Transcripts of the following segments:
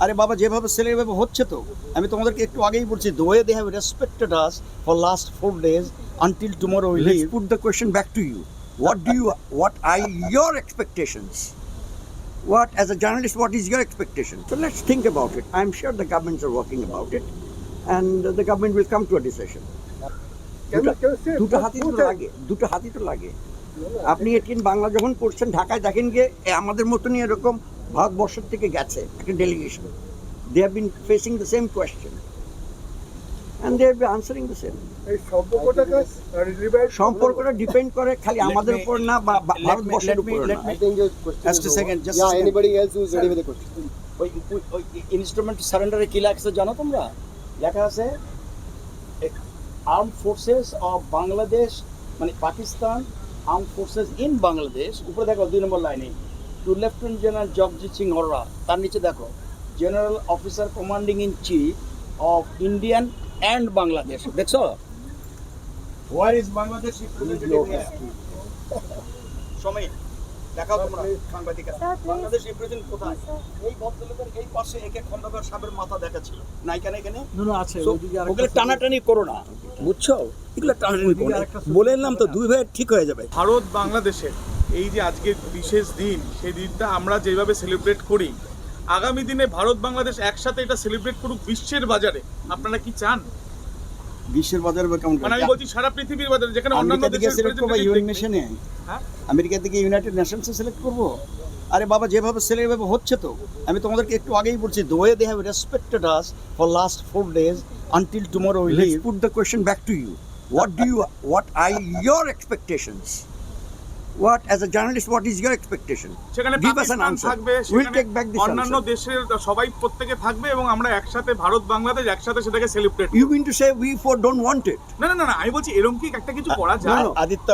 আরে বাবা যেভাবে ছেলে এভাবে হচ্ছে তো আমি তোমাদেরকে একটু আগেই বলছি the way they have respected us for last 4 days until tomorrow we Let's leave. put the question back to you. What are your expectations? What, as a journalist, what is your expectation? So let's think about it. I'm sure the governments are working about it, and the government will come to a decision. দুটো হাতি তো লাগে আপনি এটিন বাংলা যখন করছেন ঢাকায় দেখেন গিয়ে আমাদের মতনই এরকম ভারতবর্ষের থেকে গেছে একটা delegation they have been facing the same question and they will be answering the same. সম্পর্কটা ডিপেন্ড করে খালি আমাদের উপর না বা ভারতবর্ষের উপর না। I think your question Just a is second, over. just a Yeah, second. anybody else who's ready with the question. ওই ইনস্ট্রুমেন্ট সারেন্ডারে কি লেখা আছে জানো তোমরা? লেখা আছে আর্ম ফোর্সেস অফ বাংলাদেশ মানে Pakistan arm forces in Bangladesh উপরে দেখো 2 নম্বর লাইনে to lieutenant general Jagjit Singh Aurora তার নিচে দেখো general officer commanding in chief of Indian and Bangladesh দেখছো where is Bangladesh representative here সময় দেখাও তোমরা সাংবাদিকরা বাংলাদেশ রিপ্রেজেন্ট কোথায় এই ভদ্রলোকের এই পাশে একে খন্দকার সাহেবের মাথা দেখা ছিল না এখানে আছে ওগুলো টানাটানি করো না বুঝছো এগুলো টানাটানি করো না বলে এলাম তো দুই ভাই ঠিক হয়ে যাবে ভারত বাংলাদেশের এই যে আজকের বিশেষ দিন সেই দিনটা আমরা যেভাবে সেলিব্রেট করি আগামী দিনে ভারত বাংলাদেশ একসাথে এটা সেলিব্রেট করুক বিশ্বের বাজারে আপনারা কি চান বিশ্বের বাজারে কেমন মানে আমি বলছি সারা পৃথিবীর বাজারে যেখানে অন্যান্য আমেরিকা থেকে দেশের সিলেক্ট করবো ইউএন মিশনে হ্যাঁ আমেরিকা থেকে ইউনাইটেড নেশনসে সিলেক্ট করবো আরে বাবা যেভাবে ছেলে এভাবে হচ্ছে তো আমি তোমাদেরকে একটু আগেই বলছি the way they have respected us for last 4 days until tomorrow we Let's leave. put the question back to you. What are your expectations? What, as a journalist, what is your expectation? সেখানে Give us an Pakistan answer. থাকবে We'll সেখানে take back this অন্যান্য answer. দেশের সবাই প্রত্যেকে থাকবে এবং আমরা একসাথে ভারত বাংলাদেশ একসাথে সেটাকে celebrate You mean to say we four don't want it? না না না না, আমি বলছি এরকম কি একটা কিছু করা যায় no. Aditya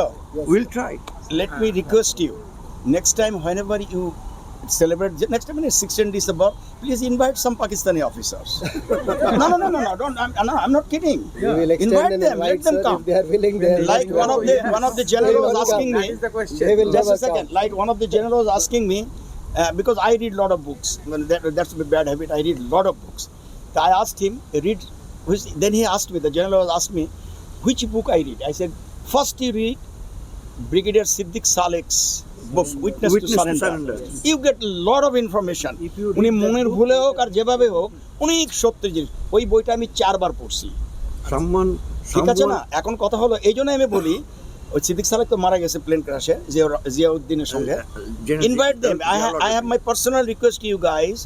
We'll try. let me request you next time whenever you celebrate next time in 16 December please invite some Pakistani officers no don't I'm not kidding We will extend invite an them let invite, them sir, come if they are willing. They are like one of the general was asking me They will just a never second come. like one of the general was asking me because I read a lot of books that's a bad habit I read a lot of books so I asked him then he asked me the general was asked me which book I read I said first you read Brigadier Siddiq Salek's book Witness to Surrender you get a lot of information উনি মনের ভুলে হোক আর যেভাবে হোক অনেক সত্যি জিনিস ওই বইটা আমি 4 বার পড়ছি ঠিক আছে না এখন কথা হলো এই জন্য আমি বলি ওই সিদ্দিক সালেক তো মারা গেছে প্লেন ক্র্যাশে জিয়াউদ্দিনের সঙ্গে invite them I have my personal request to you guys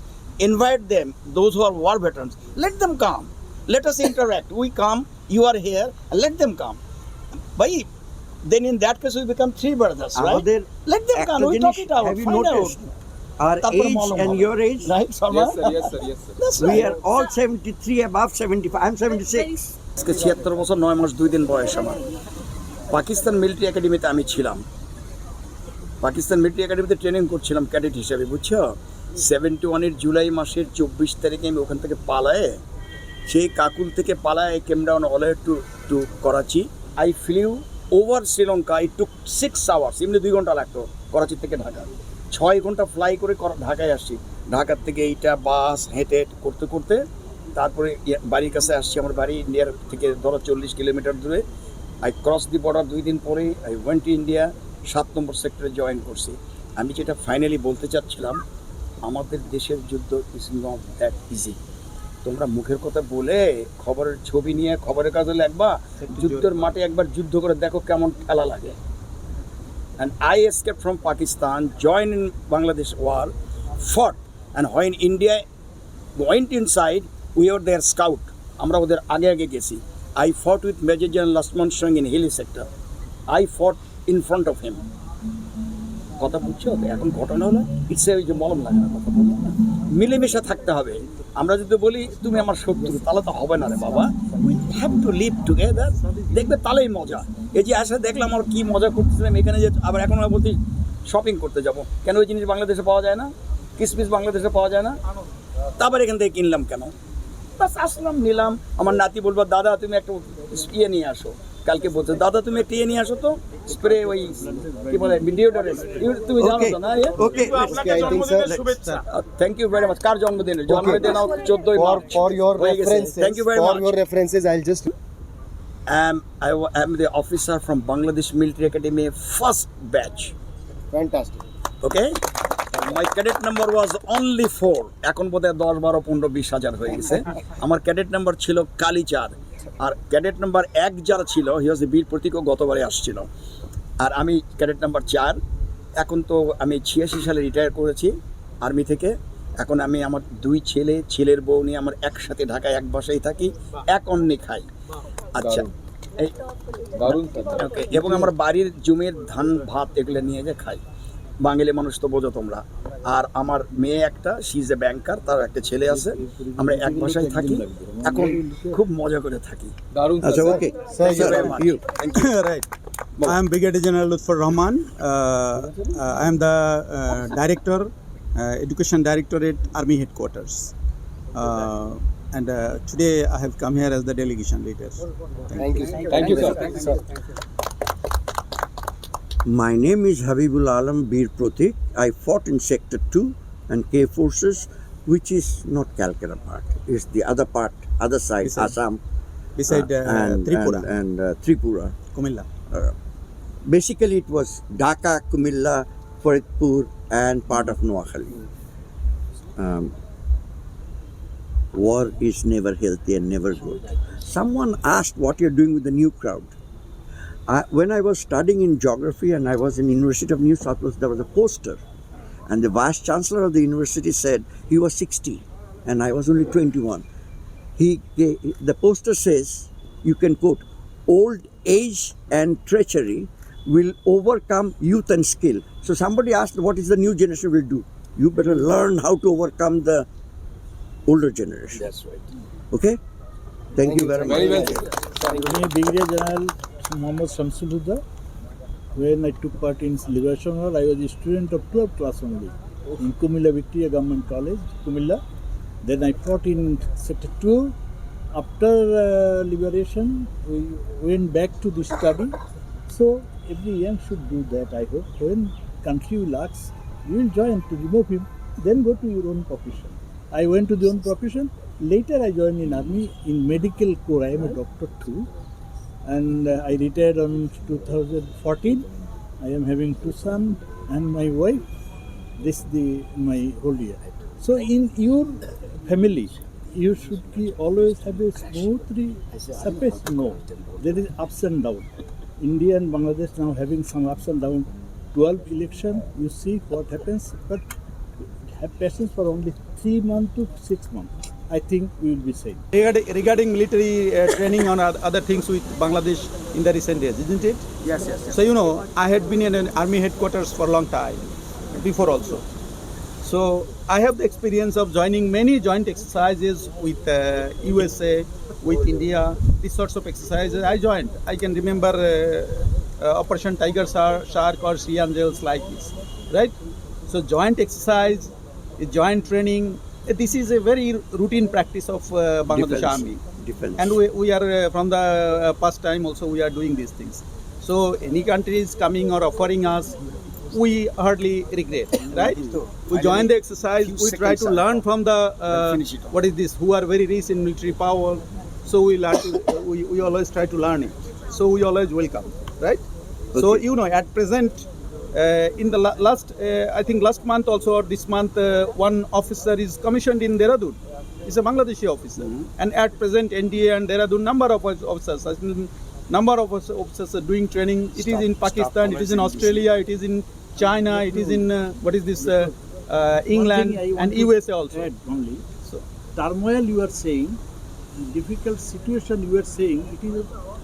invite them those who are war veterans let them come let us interact we come you are here and let them come bhai then in that case we become 3 brothers right let them come we talk it out Have you find out noticed our তারপরে age মলম and হবে। your age? right Salman Yes, sir. that's We right are all 73 above 75. I'm 76. আজকে 76 বছর 9 মাস 2 দিন বয়স আমার Pakistan military একাডেমিতে আমি ছিলাম পাকিস্তান মিলিটারি একাডেমিতে ট্রেনিং করছিলাম ক্যাডেট হিসেবে বুঝছো 71 এর জুলাই মাসের 24 তারিখে আমি ওখান থেকে পালায়ে সেই কাকুল থেকে পালায়ে came down all to Karachi I flew over Sri Lanka it took 6 hours এমনি 2 ঘন্টা লাগতো করাচি থেকে ঢাকা 6 ঘন্টা ফ্লাই করে ঢাকায় আসছি ঢাকার থেকে এইটা বাস হেঁটে করতে করতে তারপরে বাড়ির কাছে আসছি আমার বাড়ি ইন্ডিয়ার থেকে ধরো 40 কিলোমিটার দূরে আই ক্রস দি বর্ডার 2 দিন পরে আই ওয়েন্ট টু ইন্ডিয়া 7 নম্বর সেক্টরে জয়েন করছি আমি যেটা ফাইনালি বলতে চাচ্ছিলাম আমাদের দেশের যুদ্ধ ইজ নট দ্যাট ইজি তোমরা মুখের কথা বলে খবরের ছবি নিয়ে খবরের কাগজে লিখবা যুদ্ধের মাঠে একবার যুদ্ধ করে দেখো কেমন খেলা লাগে and I escaped from Pakistan joined in Bangladesh war fought and when India went inside we were their scout আমরা ওদের আগে গেছি I fought with Major General Lasman Singh in Hilly sector I fought in front of him কথা বুঝছো এখন ঘটনা হলো ইটসে ওই যে মলম লাগে না কথা বললাম না মিলেমিশে থাকতে হবে আমরা যদি বলি তুমি আমার শত্রু তাহলে তো হবে না রে বাবা we have to live together দেখবে তাহলেই মজা এই যে আসলে দেখলাম আমার কি মজা করতেছিলাম এখানে যে আবার এখন আমরা বলছি শপিং করতে যাব কেন ওই জিনিস বাংলাদেশে পাওয়া যায় না কিসমিস বাংলাদেশে পাওয়া যায় না তারপর এখান থেকে কিনলাম কেন বাস আসলাম নিলাম আমার নাতি বলবো দাদা তুমি একটা নিয়ে আসো কালকে বলছে দাদা তুমি একটু ইয়ে নিয়ে আসো তো স্প্রে ওই কি বলে ডিওডোরেন্ট তুমি জানো Okay. তো না ইয়ে Okay, কিন্তু let's আপনাকে I think, জন্মদিনের sir, শুভেচ্ছা। থ্যাংক ইউ ভেরি মাচ কার জন্মদিনের জন্মদিন 14ই মার্চ For your হয়ে গেছে। references, Thank you very for much. your references, I'll just I'm the officer from Bangladesh Military Academy first batch. fantastic. Okay? My cadet number was only 4. এখন বোধহয় 10, 12, 15, 20,000 হয়ে গেছে। আমার cadet number ছিল কালীচাঁদ। আর cadet number 1 যারা ছিল হি ওয়াজ বীর প্রতীকও গতবারে আসছিল। আর আমি ক্যাডেট নাম্বার 4। এখন তো আমি 86 সালে রিটায়ার করেছি আর্মি থেকে। এখন আমি আমার 2 ছেলে, ছেলের বউ নিয়ে আমার একসাথে ঢাকায় এক বাসায় থাকি, এক অন্নে খাই। আচ্ছা এই ওকে, এবং আমার বাড়ির জমির ধান ভাত এগুলো নিয়ে যে খাই। বাঙালি মানুষ তো বোঝো তোমরা। আর আমার মেয়ে একটা, শি ইজ এ ব্যাংকার, তার একটা ছেলে আছে। আমরা এক বাসায় থাকি, এখন খুব মজা করে থাকি। Achha, okay. Thank you very much. You. Thank you. Right. I am Brigadier General Lutfur Rahman. I am the Director, Education Directorate, Army Headquarters. And today I have come here as the delegation leader. Thank you. Thank you, sir. Sir. My name is Habibul Alam Bir Pratik. I fought in Sector 2 and K Forces, which is not Calcutta part. It's the other part, other side, Beside- Assam Beside Tripura, and Tripura. Kumilla. Basically, it was Dhaka, Kumilla, Faridpur, and part of Noakhali. War is never healthy and never good. Someone asked what you're doing with the new crowd. When I was studying in geography and I was in University of New South Wales, there was a poster, and the vice chancellor of the university said he was 60 and I was only 21. The poster says, you can quote, old age and treachery will overcome youth and skill. So somebody asked, what is the new generation will do? You better learn how to overcome the older generation. That's right. Okay? Thank you very much. Very well. Me, Brigadier General Mohammad Shamsul Huda. When I took part in Liberation War, I was a student of 12th class only in Kumilla Victoria Government College, Kumilla. Then I fought in Sector 2. After liberation, we went back to the study. So every young should do that, I hope. When country will ask, you will join to remove him, then go to your own profession. I went to the own profession. Later I joined in army in medical corps. I am a doctor too. And I retired on 2014. I am having 2 sons and my wife. This my whole year. So in your family, you should always have a smoothly surface. No, there is ups and downs. India and Bangladesh now having some ups and downs. 12 election, you see what happens. But have patience for only 3 months to 6 months. I think we will be safe. Regarding military training on other things with Bangladesh in the recent days, isn't it? Yes. So you know, I had been in an army headquarters for a long time, before also. So I have the experience of joining many joint exercises with USA, with India. These sorts of exercises I joined. I can remember Operation Tiger Shark or Sea Angels like this, right? So joint exercise, joint training. This is a very routine practice of Bangladesh Defense. Army. Defense. And we are from the past time also we are doing these things. So any country is coming or offering us, we hardly regret, right? We join the exercise, Few we try seconds to are learn from the finish it off. what is this, who are very rich in military power. So we learn to, we always try to learn it. So we always welcome, right? So Okay. you know, at present, in the last, I think last month also or this month, one officer is commissioned in Dehradun. He's a Bangladeshi officer, and at present NDA and Dehradun number of officers, I think number of officers are doing training. It is in Pakistan, it is in Australia, it is in China, it is in what is this England One thing I want and to USA also. add only. So Turmoil you are saying, difficult situation you are saying, it is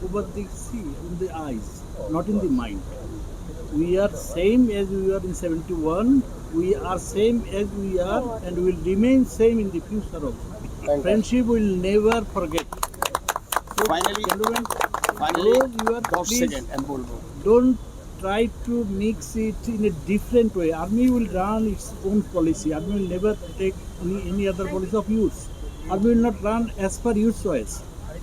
over the sea, in the eyes, not in the mind. We are same as we were in 71. We are same as we are, and will remain same in the future also. you. Friendship will never forget. So, Finally, gentlemen, Finally, those you are, 10 please second and বলবো don't try to mix it in a different way. Army will run its own policy. Army will never take any other policy of use. Army will not run as per your choice.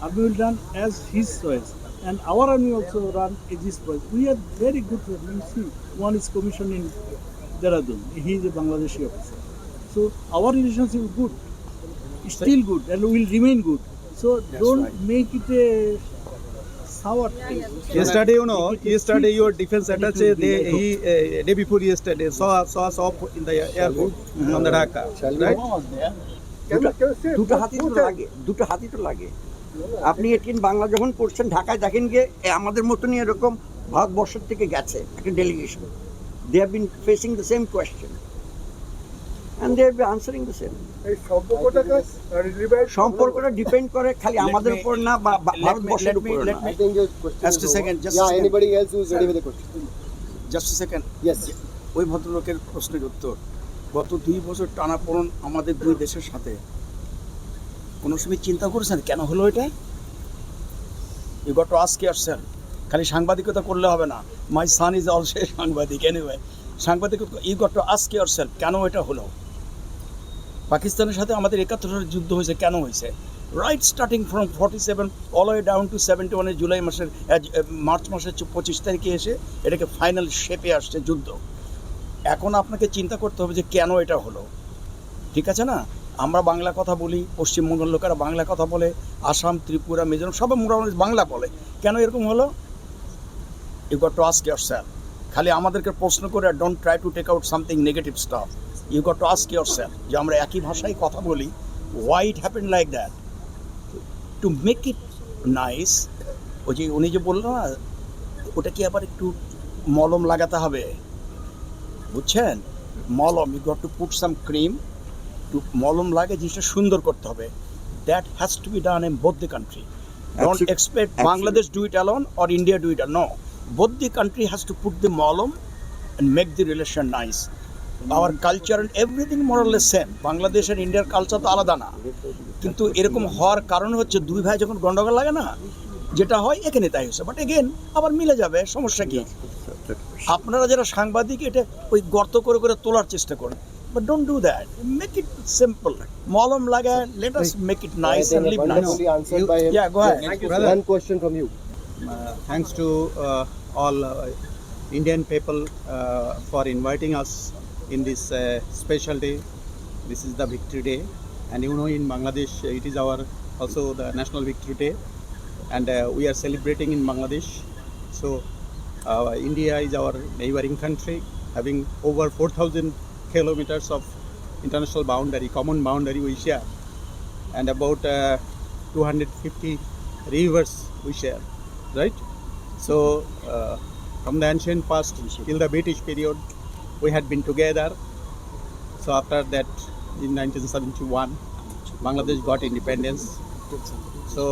Army will run as his choice. and our army also run exist project. We are very good. You see, one is commissioned in Dehradun. He is a Bangladeshi officer. So our relationship is good, still good, and will remain good. So don't make it a sour taste. Yesterday, your defense attaché, day before yesterday, saw us off in the airport on the Dhaka, right? দুটো হাতি তো লাগে আপনি এটিন বাংলা যখন করছেন ঢাকায় দেখেন গিয়ে আমাদের মতনই এরকম ভারতবর্ষের থেকে গেছে একটা delegation they have been facing the same question and they have been answering the same সম্পর্কটা ডিপেন্ড করে খালি আমাদের উপর না বা ভারতবর্ষের উপর না I think your question Just is a over. second, just a Yeah, second. anybody else who is ready with the question? Just second Yes. ওই ভদ্রলোকের প্রশ্নের উত্তর গত 2 বছর টানাপোড়েন আমাদের দুই দেশের সাথে কোনো সময় চিন্তা করেছেন কেন হলো এটা? You got to ask yourself. খালি সাংবাদিকতা করলে হবে না। মাই সান ইজ অলসো সাংবাদিক এনিওয়ে। সাংবাদিকতা you got to ask yourself কেন এটা হলো? পাকিস্তানের সাথে আমাদের 71 সালের যুদ্ধ হয়েছে কেন হয়েছে? Right starting from 47 all way down to 71 July মাসের মার্চ মাসের 25 তারিখে এসে এটাকে ফাইনাল শেপে আসছে যুদ্ধ। এখন আপনাকে চিন্তা করতে হবে যে কেন এটা হলো, ঠিক আছে না? আমরা বাংলা কথা বলি, পশ্চিমবঙ্গের লোকেরা বাংলা কথা বলে, আসাম, ত্রিপুরা, মিজোরাম সবাই মোটামুটি বাংলা বলে, কেন এরকম হলো? You got to ask yourself. খালি আমাদেরকে প্রশ্ন করে don't try to take out something negative stuff. You got to ask yourself যে আমরা একই ভাষায় কথা বলি, why it happen like that? To make it nice, ওই যে উনি যে বললো না, ওটা কি আবার একটু মলম লাগাতে হবে, বুঝছেন? মলম, you got to put some cream, to মলম লাগে জিনিসটা সুন্দর করতে হবে। That has to be done in both the country. Don't expect Bangladesh do it alone or India do it no. Both the country has to put the malam and make the relation nice. Our culture and everything morals same. Bangladesh আর ইন্ডিয়ার culture তো আলাদা না, কিন্তু এরকম হওয়ার কারণ হচ্ছে দুই ভাই যখন গন্ডগোল লাগে না, যেটা হয় এখানে তাই হচ্ছে। বাট এগেন আবার মিলে যাবে, সমস্যা কি? আপনারা যারা সাংবাদিক এটা ওই গর্ত করে করে তোলার চেষ্টা করেন, but don't do that, make it simple. মলম লাগায়, let us make it nice and live nice. Wonderfully answered by him. Yeah, go ahead. One question from you. Thanks to all Indian people for inviting us in this special day. This is the Victory Day, and you know in Bangladesh it is our also the National Victory Day, and we are celebrating in Bangladesh. So India is our neighboring country, having over 4,000 kilometers of international boundary, common boundary we share, and about 250 rivers we share, right? So from the ancient past till the British period, we had been together. So after that, in 1971, Bangladesh got independence. So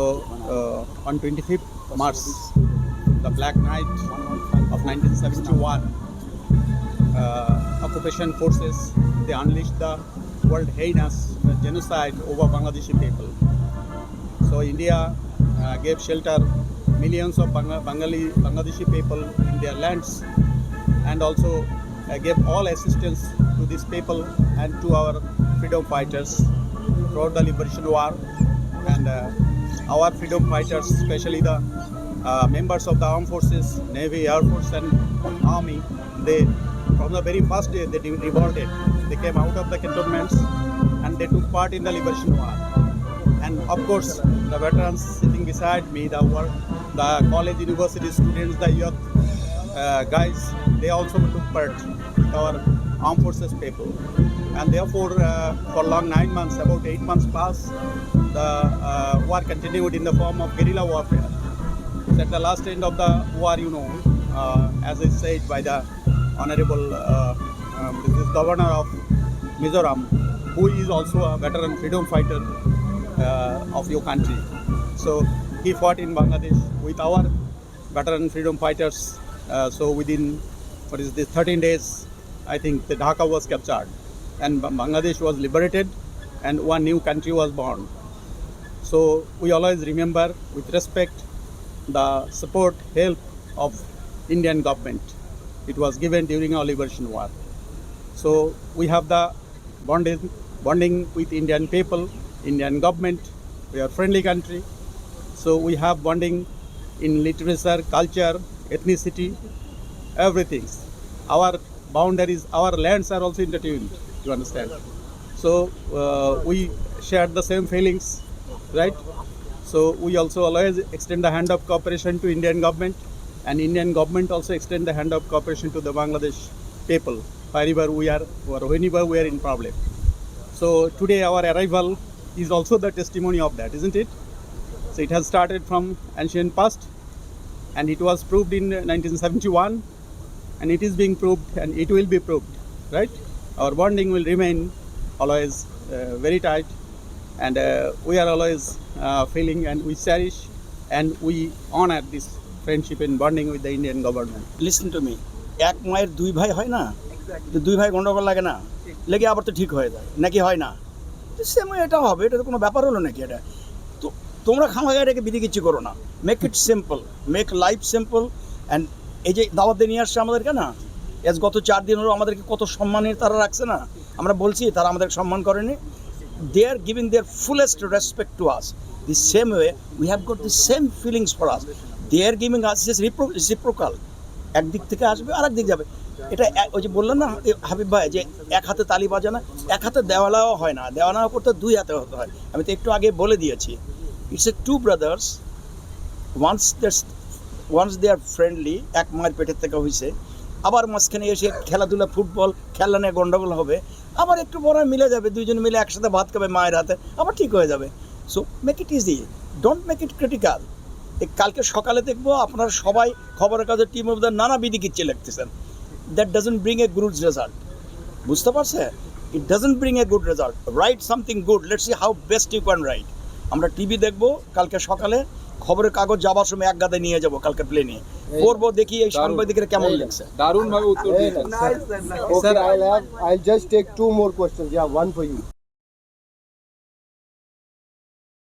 on 25th March, the Black Night of 1971, occupation forces, they unleashed the world heinous genocide over Bangladeshi people. So India gave shelter millions of Bangladeshi people in their lands, and also gave all assistance to these people and to our freedom fighters throughout the liberation war. And our freedom fighters, especially the members of the armed forces, Navy, Air Force and Army, they from the very first day they revolted. They came out of the cantonments and they took part in the liberation war. And of course, the veterans sitting beside me, the college, university students, the youth guys, they also took part with our armed forces people. And therefore, for long 9 months, about 8 months passed, the war continued in the form of guerrilla warfare. So at the last end of the war, you know, as I said by the Honorable this Governor of Mizoram, who is also a veteran freedom fighter of your country. So he fought in Bangladesh with our veteran freedom fighters. So within 13 days, I think the Dhaka was captured, and Bangladesh was liberated, and one new country was born. So we always remember with respect the support, help of Indian government. It was given during our liberation war. So we have the bonding with Indian people, Indian government. We are a friendly country. So we have bonding in literature, culture, ethnicity, everything. Our boundaries, our lands are also intertwined, you understand? So we share the same feelings, right? So we also always extend the hand of cooperation to Indian government, and Indian government also extend the hand of cooperation to the Bangladesh people wherever we are or whenever we are in problem. So today our arrival is also the testimony of that, isn't it? So it has started from ancient past, and it was proved in 1971, and it is being proved, and it will be proved, right? Our bonding will remain always very tight, and we are always feeling, and we cherish, and we honor this friendship and bonding with the Indian government. Listen to me, এক মায়ের দুই ভাই হয় না, তো দুই ভাই গন্ডগোল লাগে না, লেগে আবার তো ঠিক হয়ে যায় নাকি হয় না? তো সেম এটাও হবে, এটা তো কোনো ব্যাপার হলো নাকি? এটা তো তোমরা খামাখা এটাকে বিধি কিচ্ছু করো না, make it simple, make life simple. And এই যে দাওয়াত দিয়ে নিয়ে আসছে আমাদেরকে না, আজ গত 4 দিন হলো আমাদেরকে কত সম্মানের তারা রাখছে না, আমরা বলছি তারা আমাদের সম্মান করেনি। They are giving their fullest respect to us. The same way we have got the same feelings for us. They are giving us this reciprocal. একদিক থেকে আসবে আর একদিক যাবে। এটা ওই যে বললেন না হাবিব ভাই, যে এক হাতে তালি বাজে না, এক হাতে দেওয়ালাও হয় না, দেওয়ালা করতে দুই হাতে হতে হয়। আমি তো একটু আগে বলে দিয়েছি, it's a two brothers, once they are friendly, এক মায়ের পেটের থেকে হয়েছে, আবার মাঝখানে এসে খেলাধুলা, ফুটবল খেলা নিয়ে গন্ডগোল হবে, আবার একটু বড় মিলে যাবে, দুইজন মিলে একসাথে ভাত খাবে মায়ের হাতে, আবার ঠিক হয়ে যাবে। So make it easy, don't make it critical. কালকে সকালে দেখবো আপনারা সবাই খবরের কাগজে টিম অফ দ্য নানা বিধি কিচ্ছে লিখতেছেন। That doesn't bring a good result, বুঝতে পারছে? It doesn't bring a good result. Write something good, let's see how best you can write. আমরা টিভি দেখবো কালকে সকালে, খবরের কাগজ যাবার সময় এক গাদে নিয়ে যাবো কালকে প্লেনে, পড়বো, দেখি এই সাংবাদিকেরা কেমন লিখছে। Okay, I'll just take 2 more questions. Yeah, one for you.